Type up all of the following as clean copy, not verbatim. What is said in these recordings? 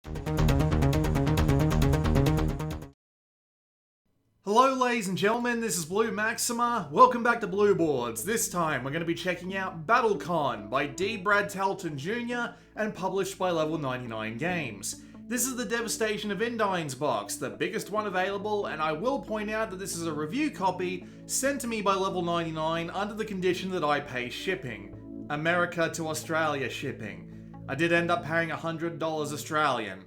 Hello ladies and gentlemen, this is Blue Maxima. Welcome back to Blue Boards. This time we're going to be checking out BattleCon by D. Brad Talton Jr. and published by Level 99 Games. This is the Devastation of Indines box, the biggest one available, and I will point out that this is a review copy sent to me by Level 99 under the condition that I pay shipping. America to Australia shipping. I did end up paying $100 Australian.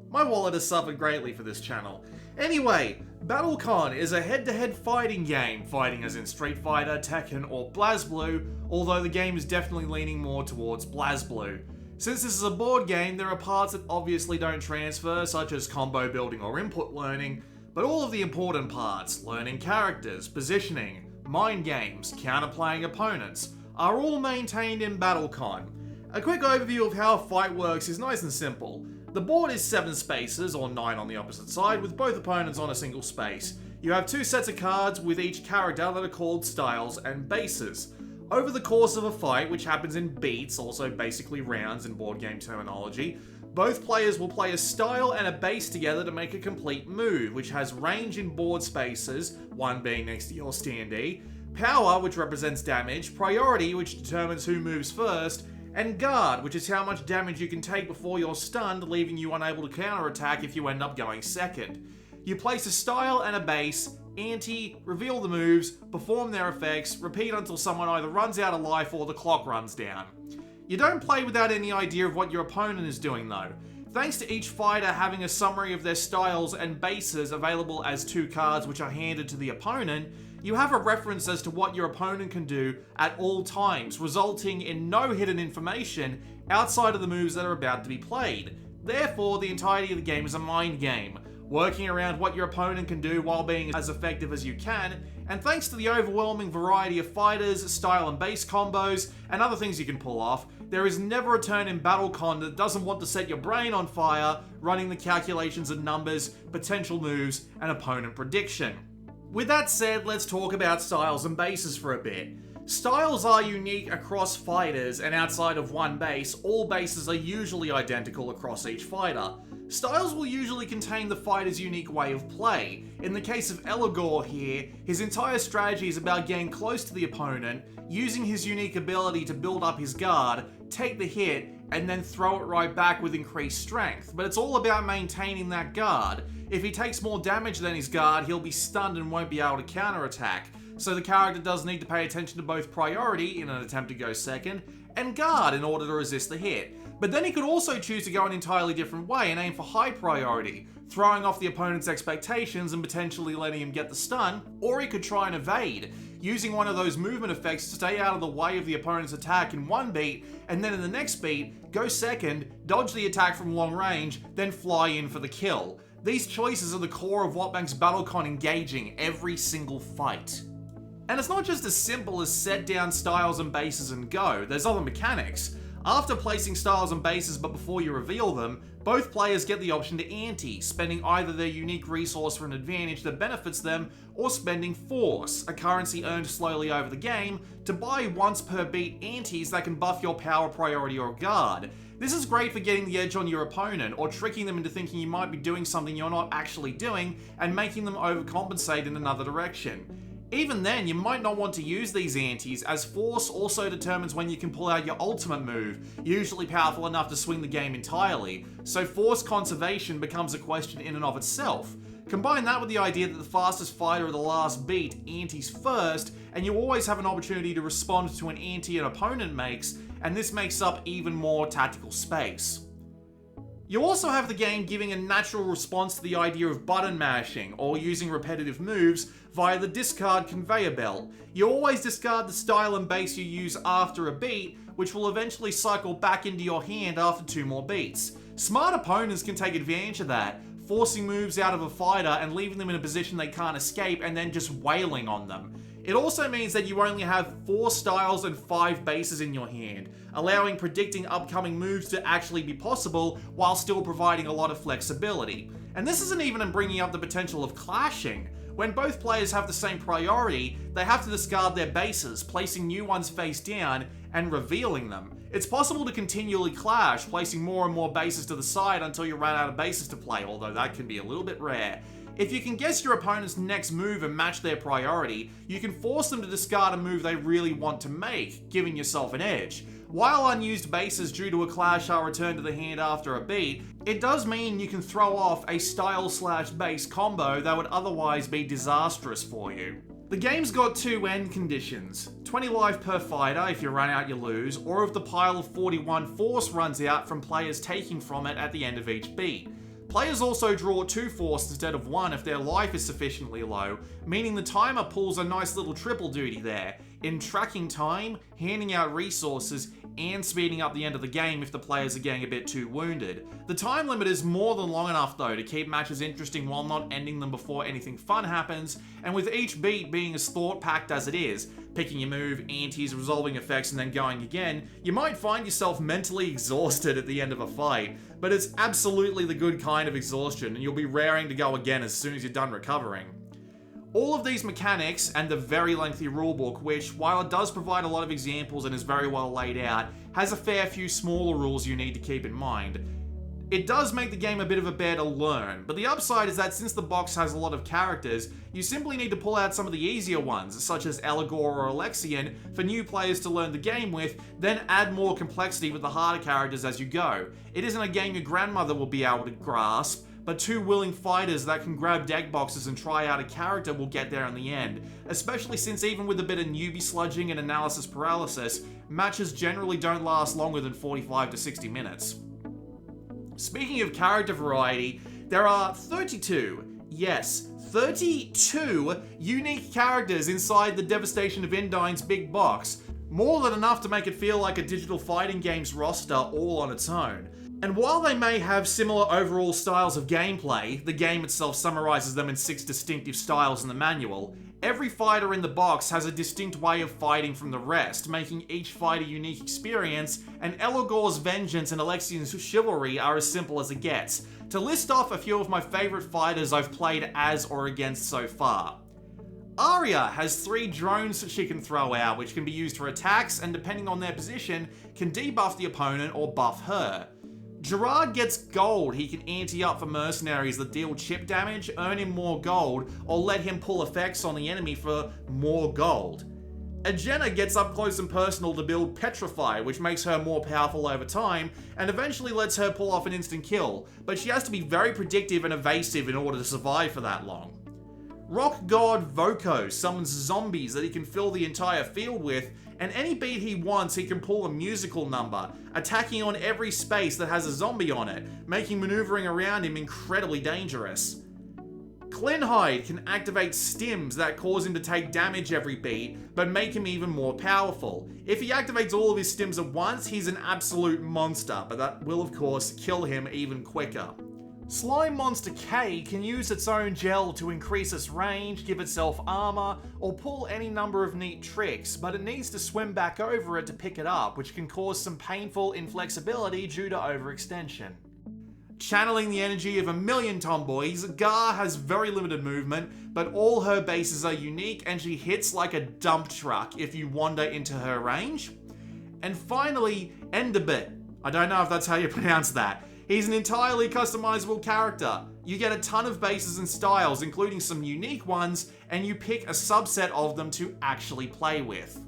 My wallet has suffered greatly for this channel. Anyway, BattleCon is a head-to-head fighting game, fighting as in Street Fighter, Tekken, or BlazBlue, although the game is definitely leaning more towards BlazBlue. Since this is a board game, there are parts that obviously don't transfer, such as combo building or input learning, but all of the important parts, learning characters, positioning, mind games, counterplaying opponents, are all maintained in BattleCon. A quick overview of how a fight works is nice and simple. The board is 7 spaces, or 9 on the opposite side, with both opponents on a single space. You have 2 sets of cards with each character that are called styles and bases. Over the course of a fight, which happens in beats, also basically rounds in board game terminology, both players will play a style and a base together to make a complete move, which has range in board spaces, one being next to your standee, power, which represents damage, priority, which determines who moves first, and guard, which is how much damage you can take before you're stunned, leaving you unable to counterattack if you end up going second. You place a style and a base, ante, reveal the moves, perform their effects, repeat until someone either runs out of life or the clock runs down. You don't play without any idea of what your opponent is doing though. Thanks to each fighter having a summary of their styles and bases available as 2 cards which are handed to the opponent, you have a reference as to what your opponent can do at all times, resulting in no hidden information outside of the moves that are about to be played. Therefore, the entirety of the game is a mind game, working around what your opponent can do while being as effective as you can, and thanks to the overwhelming variety of fighters, style and base combos, and other things you can pull off, there is never a turn in BattleCon that doesn't want to set your brain on fire, running the calculations of numbers, potential moves, and opponent prediction. With that said, let's talk about styles and bases for a bit. Styles are unique across fighters, and outside of one base, all bases are usually identical across each fighter. Styles will usually contain the fighter's unique way of play. In the case of Eligor here, his entire strategy is about getting close to the opponent, using his unique ability to build up his guard, take the hit, and then throw it right back with increased strength. But it's all about maintaining that guard. If he takes more damage than his guard, he'll be stunned and won't be able to counterattack. So the character does need to pay attention to both priority, in an attempt to go second, and guard in order to resist the hit. But then he could also choose to go an entirely different way and aim for high priority, throwing off the opponent's expectations and potentially letting him get the stun, or he could try and evade, using one of those movement effects to stay out of the way of the opponent's attack in one beat, and then in the next beat, go second, dodge the attack from long range, then fly in for the kill. These choices are the core of what makes BattleCon engaging every single fight. And it's not just as simple as set down styles and bases and go, there's other mechanics. After placing styles and bases but before you reveal them, both players get the option to ante, spending either their unique resource for an advantage that benefits them, or spending force, a currency earned slowly over the game, to buy once per beat antes that can buff your power, priority, or guard. This is great for getting the edge on your opponent, or tricking them into thinking you might be doing something you're not actually doing, and making them overcompensate in another direction. Even then, you might not want to use these antes, as force also determines when you can pull out your ultimate move, usually powerful enough to swing the game entirely, so force conservation becomes a question in and of itself. Combine that with the idea that the fastest fighter of the last beat antes first, and you always have an opportunity to respond to an ante an opponent makes, and this makes up even more tactical space. You also have the game giving a natural response to the idea of button mashing, or using repetitive moves via the discard conveyor belt. You always discard the style and base you use after a beat, which will eventually cycle back into your hand after 2 more beats. Smart opponents can take advantage of that, forcing moves out of a fighter and leaving them in a position they can't escape and then just wailing on them. It also means that you only have 4 styles and 5 bases in your hand, allowing predicting upcoming moves to actually be possible while still providing a lot of flexibility. And this isn't even bringing up the potential of clashing. When both players have the same priority, they have to discard their bases, placing new ones face down and revealing them. It's possible to continually clash, placing more and more bases to the side until you run out of bases to play, although that can be a little bit rare. If you can guess your opponent's next move and match their priority, you can force them to discard a move they really want to make, giving yourself an edge. While unused bases due to a clash are returned to the hand after a beat, it does mean you can throw off a style/base combo that would otherwise be disastrous for you. The game's got two end conditions: 20 life per fighter if you run out you lose, or if the pile of 41 force runs out from players taking from it at the end of each beat. Players also draw 2 force instead of 1 if their life is sufficiently low, meaning the timer pulls a nice little triple duty there, in tracking time, handing out resources, and speeding up the end of the game if the players are getting a bit too wounded. The time limit is more than long enough though to keep matches interesting while not ending them before anything fun happens, and with each beat being as thought-packed as it is, picking your move, antis, resolving effects, and then going again, you might find yourself mentally exhausted at the end of a fight, but it's absolutely the good kind of exhaustion, and you'll be raring to go again as soon as you're done recovering. All of these mechanics and the very lengthy rulebook, which, while it does provide a lot of examples and is very well laid out, has a fair few smaller rules you need to keep in mind. It does make the game a bit of a bear to learn, but the upside is that since the box has a lot of characters, you simply need to pull out some of the easier ones, such as Eligor or Alexian, for new players to learn the game with, then add more complexity with the harder characters as you go. It isn't a game your grandmother will be able to grasp, but 2 willing fighters that can grab deck boxes and try out a character will get there in the end, especially since even with a bit of newbie sludging and analysis paralysis, matches generally don't last longer than 45 to 60 minutes. Speaking of character variety, there are 32, yes, 32 unique characters inside the Devastation of Indines big box, more than enough to make it feel like a digital fighting game's roster all on its own. And while they may have similar overall styles of gameplay, the game itself summarizes them in 6 distinctive styles in the manual, every fighter in the box has a distinct way of fighting from the rest, making each fight a unique experience, and Eligor's vengeance and Alexian's chivalry are as simple as it gets. To list off a few of my favorite fighters I've played as or against so far. Arya has 3 drones she can throw out, which can be used for attacks, and depending on their position, can debuff the opponent or buff her. Gerard gets gold he can ante up for mercenaries that deal chip damage, earn him more gold, or let him pull effects on the enemy for more gold. Agena gets up close and personal to build Petrify, which makes her more powerful over time, and eventually lets her pull off an instant kill, but she has to be very predictive and evasive in order to survive for that long. Rock God Voko summons zombies that he can fill the entire field with, and any beat he wants he can pull a musical number, attacking on every space that has a zombie on it, making maneuvering around him incredibly dangerous. Clinhide can activate stims that cause him to take damage every beat, but make him even more powerful. If he activates all of his stims at once, he's an absolute monster, but that will of course kill him even quicker. Slime Monster K can use its own gel to increase its range, give itself armor, or pull any number of neat tricks, but it needs to swim back over it to pick it up, which can cause some painful inflexibility due to overextension. Channeling the energy of a million tomboys, Gar has very limited movement, but all her bases are unique and she hits like a dump truck if you wander into her range. And finally, Enderbit. I don't know if that's how you pronounce that. He's an entirely customizable character. You get a ton of bases and styles, including some unique ones, and you pick a subset of them to actually play with.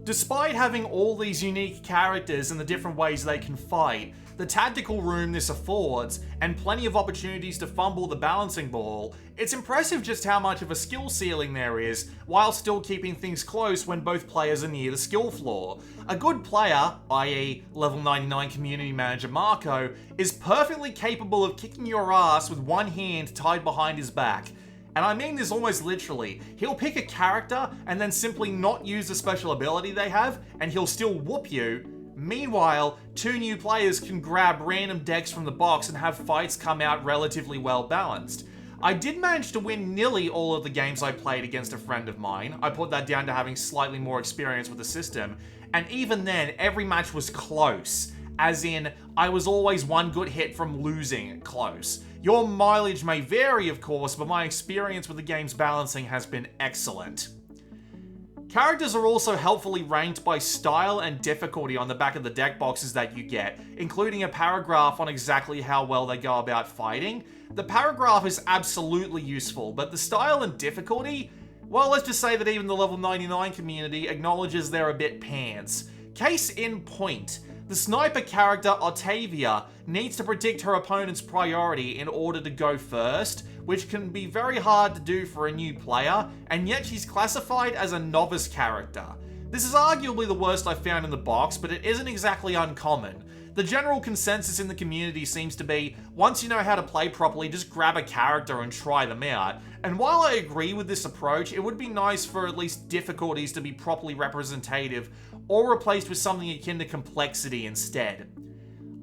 Despite having all these unique characters and the different ways they can fight, the tactical room this affords, and plenty of opportunities to fumble the balancing ball, it's impressive just how much of a skill ceiling there is, while still keeping things close when both players are near the skill floor. A good player, i.e. level 99 community manager Marco, is perfectly capable of kicking your ass with one hand tied behind his back. And I mean this almost literally. He'll pick a character and then simply not use the special ability they have, and he'll still whoop you. Meanwhile, 2 new players can grab random decks from the box and have fights come out relatively well balanced. I did manage to win nearly all of the games I played against a friend of mine. I put that down to having slightly more experience with the system, and even then, every match was close. As in, I was always one good hit from losing close. Your mileage may vary, of course, but my experience with the game's balancing has been excellent. Characters are also helpfully ranked by style and difficulty on the back of the deck boxes that you get, including a paragraph on exactly how well they go about fighting. The paragraph is absolutely useful, but the style and difficulty? Well, let's just say that even the level 99 community acknowledges they're a bit pants. Case in point, the sniper character Octavia needs to predict her opponent's priority in order to go first, which can be very hard to do for a new player, and yet she's classified as a novice character. This is arguably the worst I've found in the box, but it isn't exactly uncommon. The general consensus in the community seems to be, once you know how to play properly, just grab a character and try them out. And while I agree with this approach, it would be nice for at least difficulties to be properly representative, or replaced with something akin to complexity instead.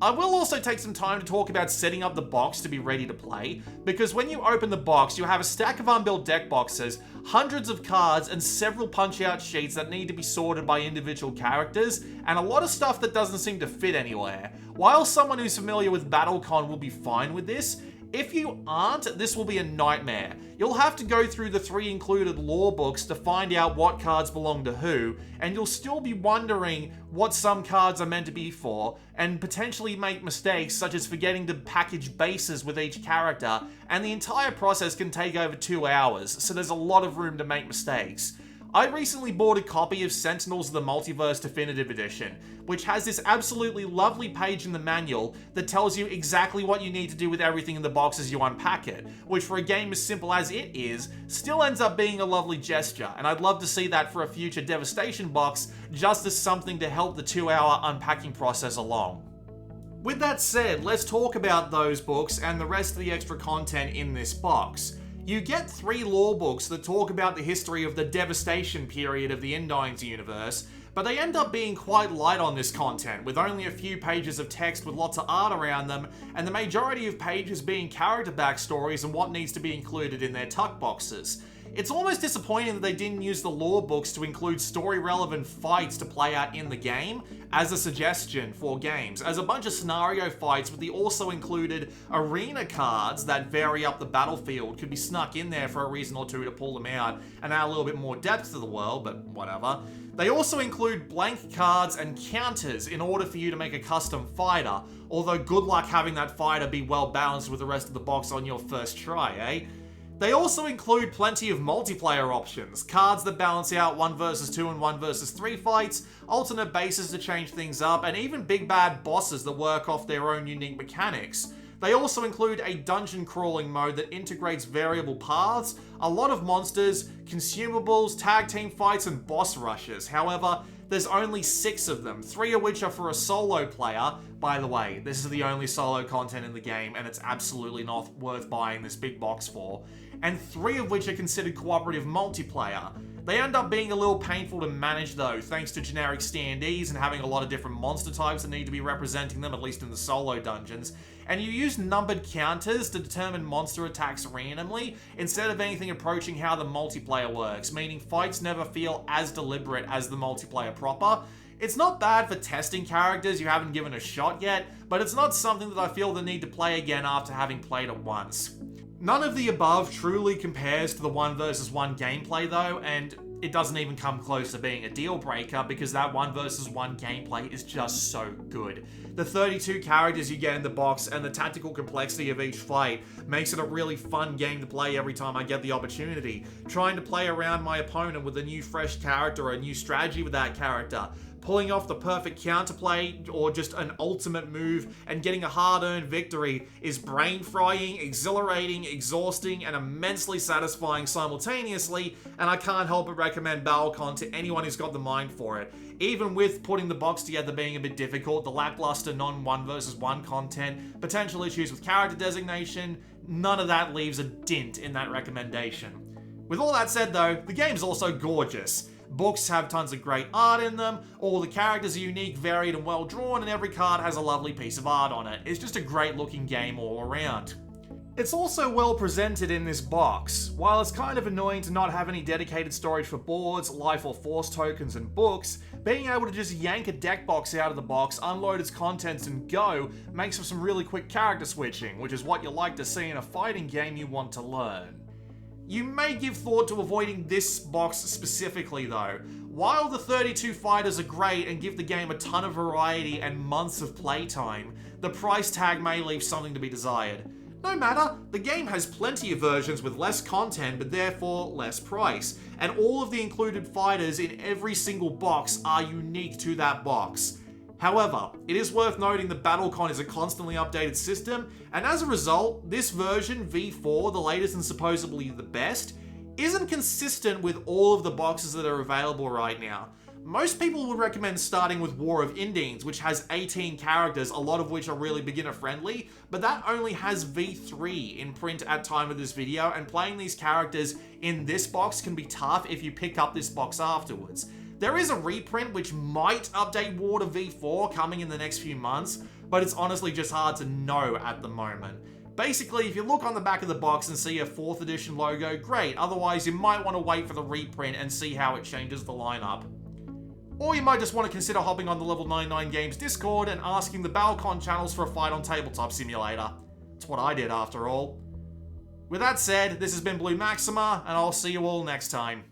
I will also take some time to talk about setting up the box to be ready to play, because when you open the box, you have a stack of unbuilt deck boxes, hundreds of cards, and several punch-out sheets that need to be sorted by individual characters, and a lot of stuff that doesn't seem to fit anywhere. While someone who's familiar with BattleCon will be fine with this, if you aren't, this will be a nightmare. You'll have to go through the 3 included lore books to find out what cards belong to who, and you'll still be wondering what some cards are meant to be for, and potentially make mistakes such as forgetting to package bases with each character, and the entire process can take over 2 hours, so there's a lot of room to make mistakes. I recently bought a copy of Sentinels of the Multiverse Definitive Edition, which has this absolutely lovely page in the manual that tells you exactly what you need to do with everything in the box as you unpack it, which for a game as simple as it is, still ends up being a lovely gesture, and I'd love to see that for a future Devastation box, just as something to help the 2-hour unpacking process along. With that said, let's talk about those books and the rest of the extra content in this box. You get 3 lore books that talk about the history of the Devastation period of the Indines universe, but they end up being quite light on this content, with only a few pages of text with lots of art around them, and the majority of pages being character backstories and what needs to be included in their tuck boxes. It's almost disappointing that they didn't use the lore books to include story-relevant fights to play out in the game as a suggestion for games, as a bunch of scenario fights with the also included arena cards that vary up the battlefield could be snuck in there for a reason or two to pull them out and add a little bit more depth to the world, but whatever. They also include blank cards and counters in order for you to make a custom fighter, although good luck having that fighter be well balanced with the rest of the box on your first try, eh? They also include plenty of multiplayer options, cards that balance out 1 versus 2 and 1 versus 3 fights, alternate bases to change things up, and even big bad bosses that work off their own unique mechanics. They also include a dungeon crawling mode that integrates variable paths, a lot of monsters, consumables, tag team fights, and boss rushes. However, there's only 6 of them, 3 of which are for a solo player. By the way, this is the only solo content in the game, and it's absolutely not worth buying this big box for. And 3 of which are considered cooperative multiplayer. They end up being a little painful to manage though, thanks to generic standees and having a lot of different monster types that need to be representing them, at least in the solo dungeons. And you use numbered counters to determine monster attacks randomly, instead of anything approaching how the multiplayer works, meaning fights never feel as deliberate as the multiplayer proper. It's not bad for testing characters you haven't given a shot yet, but it's not something that I feel the need to play again after having played it once. None of the above truly compares to the 1 versus 1 gameplay though, and it doesn't even come close to being a deal breaker because that 1 versus 1 gameplay is just so good. The 32 characters you get in the box and the tactical complexity of each fight makes it a really fun game to play every time I get the opportunity. Trying to play around my opponent with a new fresh character or a new strategy with that character, pulling off the perfect counterplay or just an ultimate move and getting a hard-earned victory is brain-frying, exhilarating, exhausting, and immensely satisfying simultaneously, and I can't help but recommend BattleCon to anyone who's got the mind for it. Even with putting the box together being a bit difficult, the lackluster non-1 versus 1 content, potential issues with character designation, none of that leaves a dint in that recommendation. With all that said though, the game's also gorgeous. Books have tons of great art in them, all the characters are unique, varied, and well drawn, and every card has a lovely piece of art on it. It's just a great looking game all around. It's also well presented in this box. While it's kind of annoying to not have any dedicated storage for boards, life or force tokens, and books, being able to just yank a deck box out of the box, unload its contents, and go makes for some really quick character switching, which is what you like to see in a fighting game you want to learn. You may give thought to avoiding this box specifically though. While the 32 fighters are great and give the game a ton of variety and months of playtime, the price tag may leave something to be desired. No matter, the game has plenty of versions with less content but therefore less price, and all of the included fighters in every single box are unique to that box. However, it is worth noting that BattleCon is a constantly updated system, and as a result, this version, V4, the latest and supposedly the best, isn't consistent with all of the boxes that are available right now. Most people would recommend starting with War of Indines, which has 18 characters, a lot of which are really beginner friendly, but that only has V3 in print at time of this video, and playing these characters in this box can be tough if you pick up this box afterwards. There is a reprint which might update War to V4 coming in the next few months, but it's honestly just hard to know at the moment. Basically, if you look on the back of the box and see a 4th edition logo, great. Otherwise, you might want to wait for the reprint and see how it changes the lineup. Or you might just want to consider hopping on the Level 99 Games Discord and asking the BattleCon channels for a fight on Tabletop Simulator. It's what I did after all. With that said, this has been Blue Maxima, and I'll see you all next time.